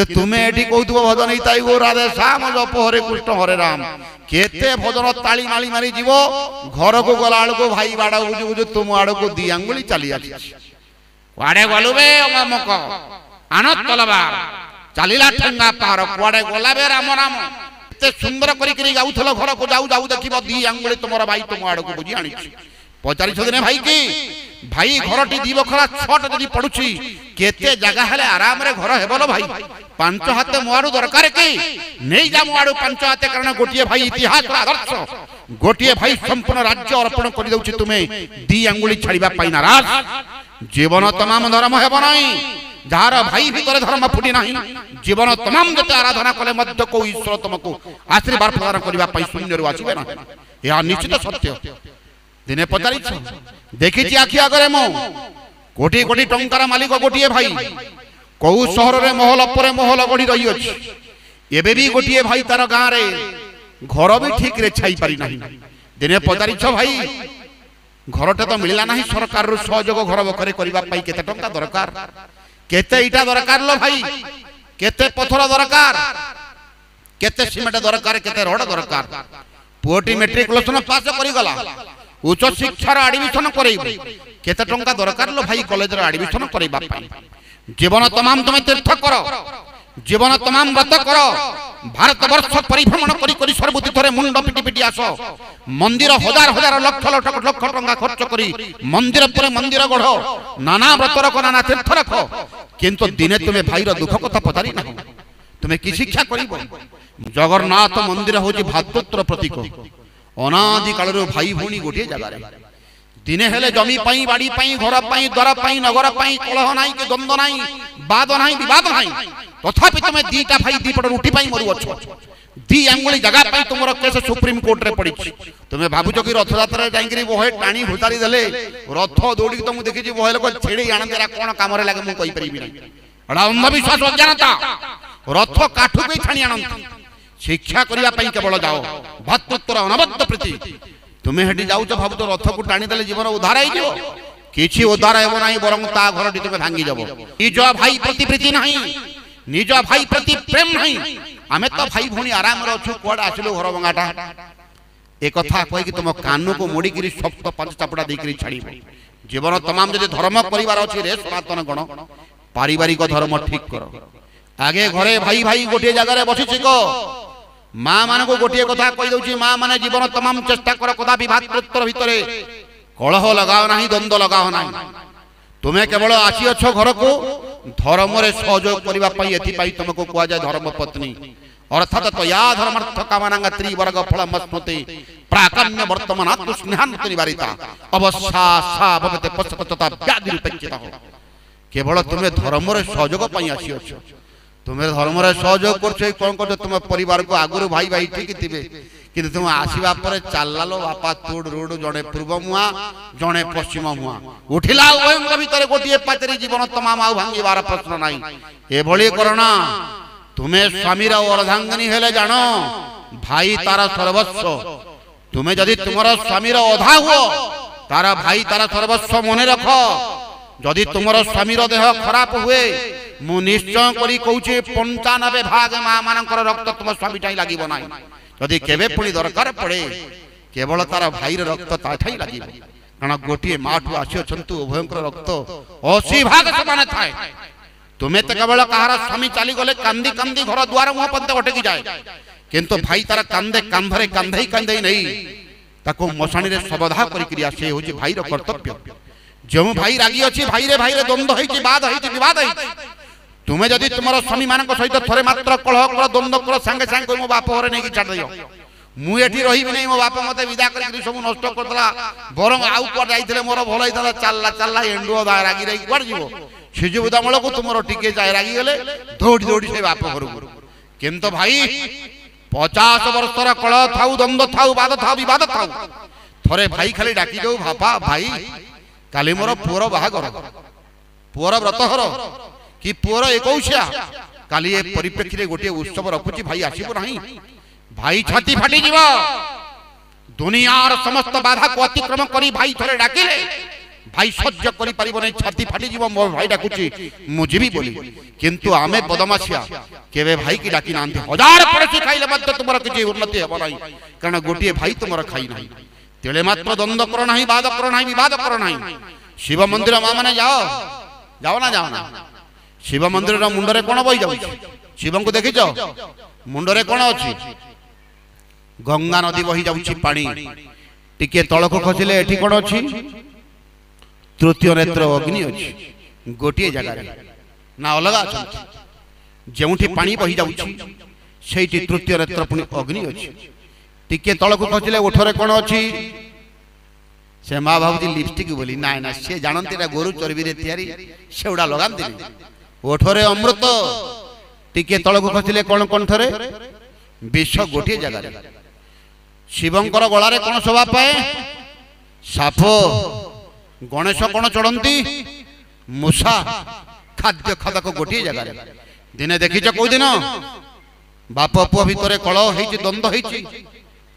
तुम्हें ये कहूब भजन ताई गो राधे श्याम जप हरे कृष्ण हरे राम केते भजन ताली माली मारी जीव घर को गला को भाई बाड़ा बुझु बुझु तुम आड़ को दी आंगुली चली आड़े गलु बे अमक आन तलवार चलीला ठेंगा पार कुआड़े गला बे राम राम एते सुंदर करी जाऊथल घर को जाऊ जाऊ देखिबो दी आंगुली तुमर भाई तुम आड़ को बुझी आनी पचारि दिने भाई की भाई घरटी दी बखरा छट जदि पड़ुछि केते जगह हेले आराम रे घर हेबलो भाई पांच हाते मोआडू दरकार की नहीं जा मोआडू पांच हाते कारण गोटिए भाई इतिहास आदर्श गोटिए भाई संपूर्ण राज्य अर्पण कर दउछि तुमे दी अंगुली छाड़ीबा पाई नाराज जीवन तमाम धर्म हेब नाही जार भाई भीतर धर्म फुटी नाही जीवन तमाम जते आराधना कले मध्य को ईश्वर तुमको आशीर्वाद प्रदान करबा पाई शून्य रु आसीबे ना या निश्चित सत्य दिने पचारि देखी आखि आगे मो कोटी कोटी टंकार मालिक गोटे भाई कौ सहर रे महल पर महल गढ़ी रही अछि एबे भी गोटे भाई तार गाँव रे घर भी ठीक रे छाई पारि नाही दिने पचारि भाई घरटे तो मिलला नाही सरकार रो सहयोग घर बखरे करबा पाई केते टंका दरकार केते इटा दरकार लो भाई केते पथर दरकार केते सिमेंट दरकार केते रोड दरकार पुओटी मैट्रिकुलेशन पास करि गला उच्च शिक्षार एडमिशन करैबो केते टंका दरकार लो भाई कॉलेज रो एडमिशन करैबा पाई जीवन तमाम तुम तीर्थ कर जीवन तमाम व्रत कर भारत वर्ष परिभ्रमण करी करी सर्वतीर्थरे मुंड पिटी पिटी आस मंदिर हजार हजार लक्ष लक्ष लक्ष टंका खर्च करी मंदिर पर मंदिर गढ़ नाना व्रत रख नाना तीर्थ रख किंतु दिने तुम्हें भाईर दुख कथा पचारि ना तुम्हें कि शिक्षा करिबो जगन्नाथ मंदिर होची भातृत्व प्रतीक अनादि काल भाई भौणी गोटे जगह दिने हेले जमी पाई बाड़ी पाई घर पाई द्वार पाई नगर पाई कलह नाई के द्वंद नाई बाद नाई विवाद नाई तथापि तुम दीटा भाई दीपट उठी पाई मरु अच्छ दी आंगुली जगह पाई तुमर केस सुप्रीम कोर्ट रे पड़ी तुम्हें भाबुच कि रथ यात्रा जाई बहे टाणी घुसारी देले रथ दौड़ी तुम देखी बहे लोक छेड़ी आण देरा कौन काम लगे मुझे कहीपरि ना अंधविश्वास अज्ञानता रथ काठू भी छाणी आणती शिक्षा करने केवल जाओ भातृत्वर अनबद्ध प्रीति तुम्हें हेटी जाऊच भावुच रथ को टाणी देले जीवन उद्धार हो किछि उद्धार हेबो नाही बरং ता घरटी तुमे भांगी जाबो निज भाई प्रति प्रीति नाही निज भाई प्रति प्रेम नाही आमे तो भाई भौणी आराम रे अछु कोड आसिलो घर भंगाटा ए कथा कहि कि तुम कान को मोड़ी गिरी शब्द पांच चापड़ा दे करी छाड़ी जीवन तमाम जदि धर्म परिवार अछि रे सनातन गण पारिवारिक धर्म ठीक करो आगे घरे भाई भाई गोटे जगह रे बसिछ को माँ मान को गोटे कथा कही दउछि माँ माने जीवन तमाम चेष्टा कर कदा भातृत्व भितरे कलह लगाओ नाही द्वंद्व लगाओ नाही तुम्हें केवल आसी अछ घर को धर्म रे सहयोग करबा पई एथि पई तुमको कुआ जाय धर्म पत्नी अर्थात तो या धर्मार्थ कामनांग त्रिवर्ग फल मस्मते प्राकम्य वर्तमानात् स्नेहान्त निवारिता अवस्या सा भवते पश्चातता व्याधि रूपेक्षिता हो केवल तुम्हें धर्म रे सहयोग पई आसी अछ तुम्हें धर्म रे सहयोग कर कौन कर तुम परिवार को आगुरी भाई भाई ठीक थे कि तुम आसवा पर चलालो बापा तोड़ रोड जड़े पूर्व मुआ जड़े पश्चिम मुआ उठिला भीतर गोटे पाचरी जीवन तमाम आ भांगार प्रश्न नाई एभली करना तुम्हें स्वामी अर्धांगिनी हेले जान भाई तार सर्वस्व तुम्हें जदि तुम स्वामी अधा हुओ तार भाई तार सर्वस्व मन रख जदि तुम स्वामी देह खराब हुए मु निश्चय करी कहूचे 95 भाग माँ मानकर रक्त तुम स्वामी ठाई लागिब ना जदि केबे पुणी दरकार पड़े केवल तार भाईर रक्त ताठाई लागिब कारण गोटे माँ ठू आसी अछंतु उभयंकर रक्त 80 भाग समान थाए तुम्हें तो केवल कहार स्वामी चली गले कांदी कांदी घर द्वार मुह पंत अटकी जाए किंतु भाई तार कांदे कांधरे कांधई कांधई नहीं ताको मशाणी रे सबधा करी आसे होची भाईर कर्तव्य जो भाई रागी अच्छी भाई रे द्वंद्व होइछि बाद होइछि विवाद होइछि तुम्हें जदि तुम स्वामी मान सहित थरे मात्र कलह कल द्वंद्व कल सांगे सांगे मो बाप घरे नहीं छाड़ दियो मु एठी रहिबि नहीं मो बाप मते विदा करी सब नष्ट करदला बरং आउ पर जाइथिले मोर भल होइतला चलला चलला एंडुओ रागी रही कुआड़ जीवो सिजु बुदामल को तुमरो टिके जाय रागी गेले दौड़ी दौड़ी से बाप घर किंतु भाई 50 वर्षर कलह थाउ द्वंद्व थाउ बाद थाउ विवाद थाउ थरे भाई खाली डाकी जाऊ बापा भाई काली मोर पुअर बाहागर पुअर व्रतहर कि पुअर 21 काली ए परिप्रेक्षी रे गोटे उत्सव रखुची भाई आसीबो नाही भाई छाती फाटी जीव दुनियार समस्त बाधा को अतिक्रम करी भाई थरे डाकिले भाई सह्य करि परिबो नै छाती फाटी जीव मो भाई डाकुची मु जीवी बोली किंतु आमे बदमाशिया केबे भाई की डाकी नांती हजार पड़सी खाइले मत तुमरा किछि उन्नति हेबो नै कारण गोटिए भाई तुमरा खाई नै तेले मात्र द्वंद्व करो नाही वाद करो नाही विवाद करो नाही शिव मंदिर मा माने जाओ जाओ ना शिव मंदिर रा मुंडरे कोन बई जाउ शिवं को देखिछ मुंडरे कोन अछि गंगा नदी बही जाउछि पानी टिके तळको खसिले एठी कोन अछि तृतीय नेत्र अग्नि अछि गोटिए जगह रे ना अलग अछि जेउठी पानी बही जाउछि सेठी तृतीय नेत्र पुनी अग्नि अछि टिके तळको खसिले ओठरे कोन अछि से माँ भावती लिपस्टिक बोली ना ना से जानती ना गोरु चर्बी रे तैयारी सेउडा लगांती ओठरे अमृत टिके तळको खसिले कोन कंठरे विष गोटिए जगह रे शिवंकर गला रे कोन शोभा पाए साप गणेश कोन चढ़ंती मूषा खाद्य खादक गोटिए जगह रे दिने देखिछ कोइ दिन बाप पुओ भितरे कलह हेछि द्वंद्व हेछि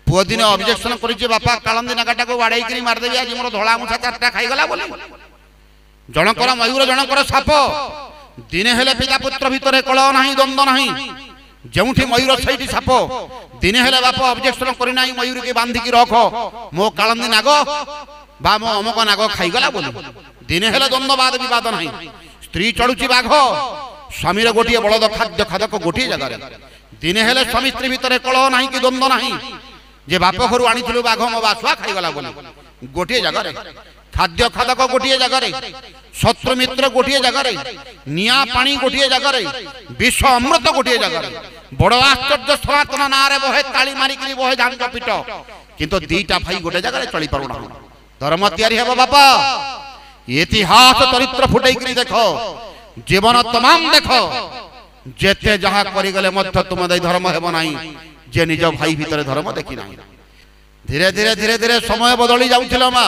पुओ दिन ऑब्जेक्शन करिछि बापा कालंदी नागाटा को वाड़ाई करी मार देबी आज मोर धोळा मूषा चारटा खाइ गला बोली जनकर मयूर जनकर साप दिने हेले पिता पुत्र भितरे कलह नाही द्वंद्व नाही जेउठी मयूर सैठी साप दिने हेले बाप ऑब्जेक्शन करि नाही मयूर के बांधी की रख मो कालंदी नाग बा मो अमक नाग खाइ गला बोली दिने हेले द्वंद्ववाद विवाद नाही स्त्री चढ़ुची बाघ स्वामी रे गोटिए बलद खाद्य खादक गोटिए जगह रे दिने हेले स्वामी स्त्री भितरे कलह नाही कि द्वंद्व नाही जे बाप घरु आनिथिलु बाघ मो बासुआ खाइ गला बोली गोटिए जगह रे खाद्य खादक गोटिए जगह रे शत्रु मित्र गोटिए जगह रे निया पानी गोटिए जगह रे विष अमृत गोटिए जगह रे बड़ आश्चर्य सनातन ना रे बहे ताली मारी करी बहे झांझ पिट किंतु दीटा भाई गोटे जगह रे चली परुना धर्म तैयारी हेबो बापा इतिहास चरित्र फुटै करी देखो जीवन तमाम देखो जेते जहा करी गले मध्य तुम दई धर्म हेबो नाही जे निज भाई भीतर धर्म देखि नाही धीरे धीरे धीरे धीरे समय बदली जाउथिला मा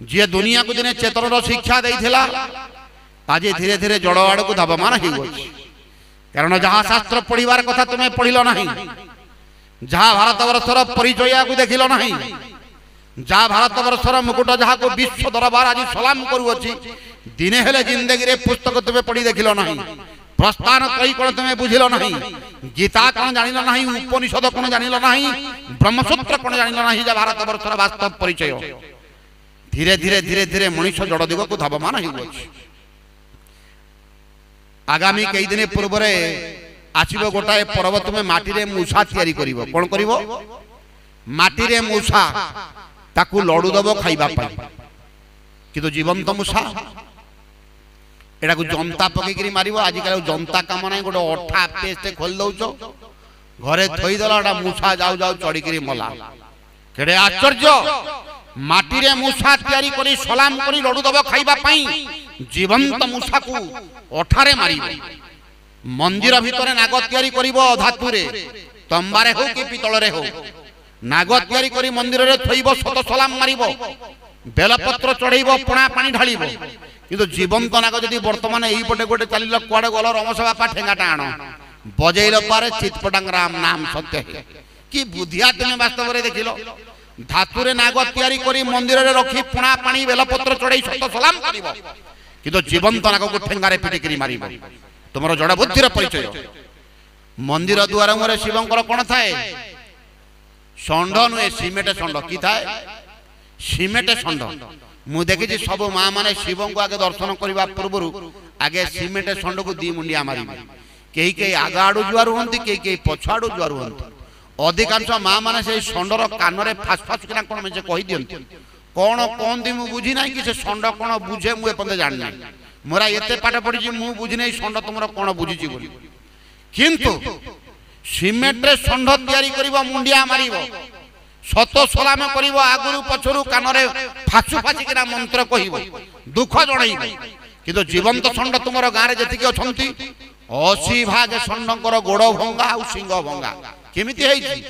जे दुनिया को दिने चेतन शिक्षा देइथिला आज धीरे धीरे जड़ आड़ को धावमान हो कारण जहाँ शास्त्र पढ़िबार कथा तुम्हें पढ़िल नहीं जहाँ भारत वर्षर परिचय को देखिल नहीं जहाँ भारत वर्षर मुकुट जहाँ को विश्व दरबार आज सलाम करुअछि दिने हेले जिंदगी रे पुस्तक तुम्हें पढ़ी देखिल नहीं प्रस्थान कई कौन तुम्हें बुझिल नहीं गीता कौन जानिल नहीं उपनिषद कौन जानिल नहीं ब्रह्मसूत्र कौन जानिल नहीं जहाँ भारत वर्षर वास्तव परिचय धीरे धीरे धीरे धीरे मनुष्य जड़ दिग को धावमान हो आगामी कई दिन पूर्व आसीबो गोटाए पर्व तुमे माटी रे मूषा तैयारी करिवो कोन करिवो माटी रे मूषा ताकू लडू दबो खाइबा पाई किंतु जीवंत मूषा एडा को जनता पके करी मारिवो आज काल जनता काम नै गोटे अठा पेस्ट खोल दउचो घरे थई दलाडा मूषा जाऊ जाऊ चढ़ी करी मला केडे आश्चर्य माटी रे मूषा तैयारी करी सलाम करी लडू दबो खाइबा पाई जीवंत मूषा को अठारे मारिबो मंदिर भितरे नाग तैयारी करिवो धातु रे तंबारे हो कि पितल रे हो नाग तैयारी करी मंदिर रे थइबो शत सलाम मारिबो बेलपत्र चढ़ेइबो पणा पानी ढालिबो किंतु जीवंत नाग जदी वर्तमान एई पटे गोटे चलिल कुआडे गल रमेश बापा ठेंगाटा आनो बजेइल पारे चितपटांग राम नाम सत्य है कि बुद्धिया तुमे वास्तव रे देखिलो धातु रे नाग तैयारी करी मंदिर रे रखी पणा पानी बेलपत्र चढ़ेइ शत सलाम करिवो किंतु जीवंत नाग को ठेंगारे पिटी करी मारिबो तुमरो जड़ बुद्धिर परिचय मंदिर द्वार मुरे शिवंकर कोन थाए षंड नुहे सीमेंट षंड कि थाए सीमेंट षंड मु देखि सब माँ माने शिवं को आगे दर्शन करबा पूर्व आगे सीमेंट षंड को दी मुंडिया मारिबे केही केही आगा आडू जुआर हुंती केही केही पछाडू जुआर हुंती अधिकांश माँ माने से षंडर कान रे फास फास किना कोन में कहि दियंती कोन कोन दी मु बुझी नाही कि से षंड कोन बुझे मु एपंदे जानि नाही मोरा एते पाठ पढ़ी मु बुझी नहीं षंड तुमरा कोन बुझी बोली किंतु सीमेंट रे षंड तैयारी करिवो मुंडिया मारिवो शत सलाम करिवो आगुरु पछरु कान रे फासु फासी किना मंत्र कहिवो दुख जणैबो किंतु जीवंत षंड तुमरा गां रे जति के अछंती 80 भाग षंडकर गोड़ भंगा आ सिंह भंगा केमिति हेछि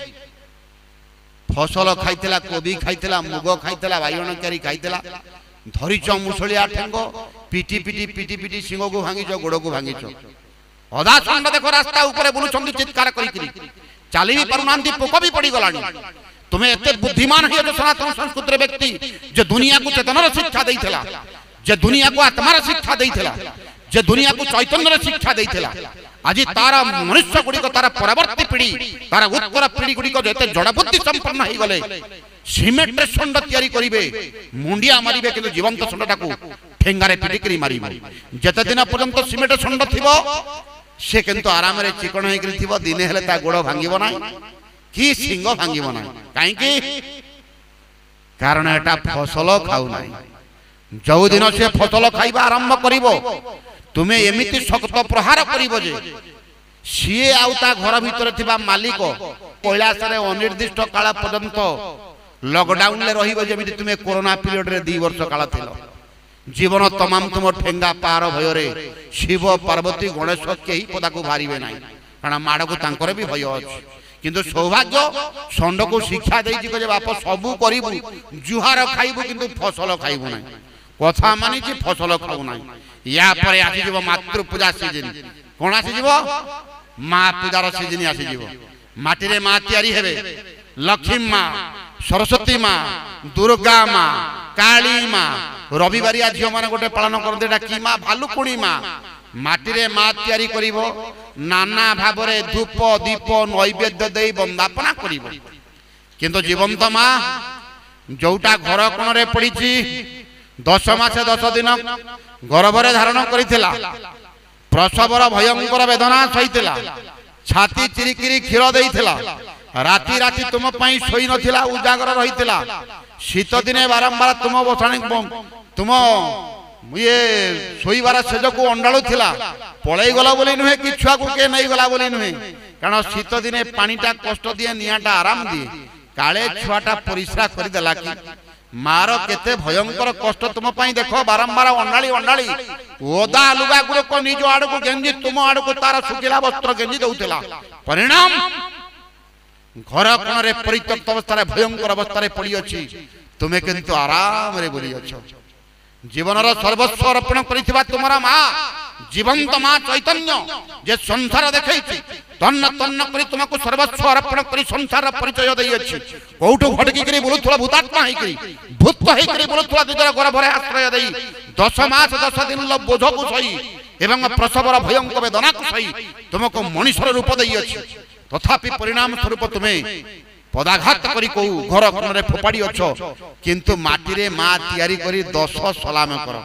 फसल खाइतला कोबी खाइतला मुग खाइतला बाइगण केरी खाइतला धरिच मुसलिया ठेंग पिटी पिटी पिटी पिटी सिंह को भांगिच गोड़ को भांगिच अधा षंड देखो रास्ता ऊपर बुलुछंती चित्कार करी चली भी पारुनांती पोक भी पड़ी गलानी तुम्हें एते बुद्धिमान है जो सनातन संस्कृति व्यक्ति जे दुनिया को चेतनार शिक्षा देइथिला, जे दुनिया को आत्मार शिक्षा देइथिला, जे दुनिया को चैतन्यर शिक्षा देइथिला। आज तारा मनुष्य गुड़ी को तारा परवर्ती पीढ़ी तारा उत्तर पीढ़ी गुड़ी को जेते जड़ बुद्धि संपन्न ही गले सीमेंट रे संड तयारी करिवे, मुंडिया मारिबे किंतु जीवंत संडटाकू ठेंगारे पिटिकरी मारिबो। जेते दिन पर्यंत सीमेंट संड थिबो से किंतु आराम रे चिकन होइकरी थिबो, दिने हेले ता गोड़ भांगिबो नाही कि सिंग भांगिबो नाही। काहे कि कारण एटा फसल खाउ नाही। जो दिन से फसल खाइबा आरंभ करिवो तुम्हें एमिति शक्त प्रहार करिवो जे सीए आउ ता घर भितर थिबा मालिक कैलाश रे अनिर्दिष्ट काल पर्यंत लॉकडाउन ले रहिबो। जेमिति तुम्हें कोरोना पीरियड रे 2 वर्ष काल थिलो, जीवन तमाम तुम ठेंगा पार भय रे शिव पार्वती गणेश केही पदा को बाहरिबे नाही, कारण माड़ को तांकर भी भय अछि। किंतु सौभाग्य षंड को शिक्षा देछि जे बाप सबु करिबु, जुहार खाइबु किंतु फसल खाइबु नाही। कथा मानि जे फसल खाउ नाही। या परे आसी जीव मातृ पूजा सीजन, कोन आसी जीव मां पूजार सीजन आसी जीव। माटी रे मां तयारी हेबे, लक्ष्मी मां, सरस्वती मां, दुर्गा मां, काली मां, रविवारिया झियो माने गोटे पालन कर देटा की मां भालुकुणी मां। माटी रे मां तयारी करिवो, नाना भाबरे धूप दीप नैवेद्य देई वंदापना करिवो। किंतु जीवंत मां जोटा घर कोण रे पड़ीची 10 मास 10 दिन गर्भरे धारण करिथिला, प्रसवर भयंकर वेदना सहिथिला, छाती चिरिकिरी क्षीर देइथिला, राति राति तुम पई सोई नथिला, उजागर रहिथिला। शीत दिने बारंबार तुम बसाणी तुम ये सोईबार सेज को अंडाळु थिला, पळई गला बोली नुहे कि छुआ को के नहीं गला बोली नुहे। कारण शीत दिने पानीटा कष्ट दिए, नियाटा आराम दिए, काले छुआटा परिश्रा करि देला कि मार केते भयंकर कष्ट तुम पई देखो। बारंबार अंडाळी अंडाळी ओदा लुगा गुड़ को निज आड़ को गेंजी तुम आड़ को तार सुखिला वस्त्र गेंजी दउथिला। परिणाम घर कोण रे परित्यक्त अवस्था भयंकर अवस्था पड़ी अछि, तुम्हें किंतु आराम रे बोली अछ। जीवनर सर्वस्व अर्पण करिथिबा तुमरा मां जीवंत मां चैतन्य जे संसार देखैछि, तन्न तन्न करी तुमको सर्वस्व अर्पण करी संसार परिचय देई अछि। कोठो भटकी करी बोलुथला भूतात्मा हेई करी, भूत हेई करी बोलुथला दिदर गर्भरे आश्रय देई 10 मास 10 दिन ल बोझ को सही एवं प्रसवर भयंकर वेदना को सही तुमको मनुष्यर रूप देई अछि। तथापि परिणाम स्वरूप तुम्हें पदाघात करी को घर कोन रे फोपाड़ी अछ, किंतु माटी रे मां तयारी करी 10 सलाम कर।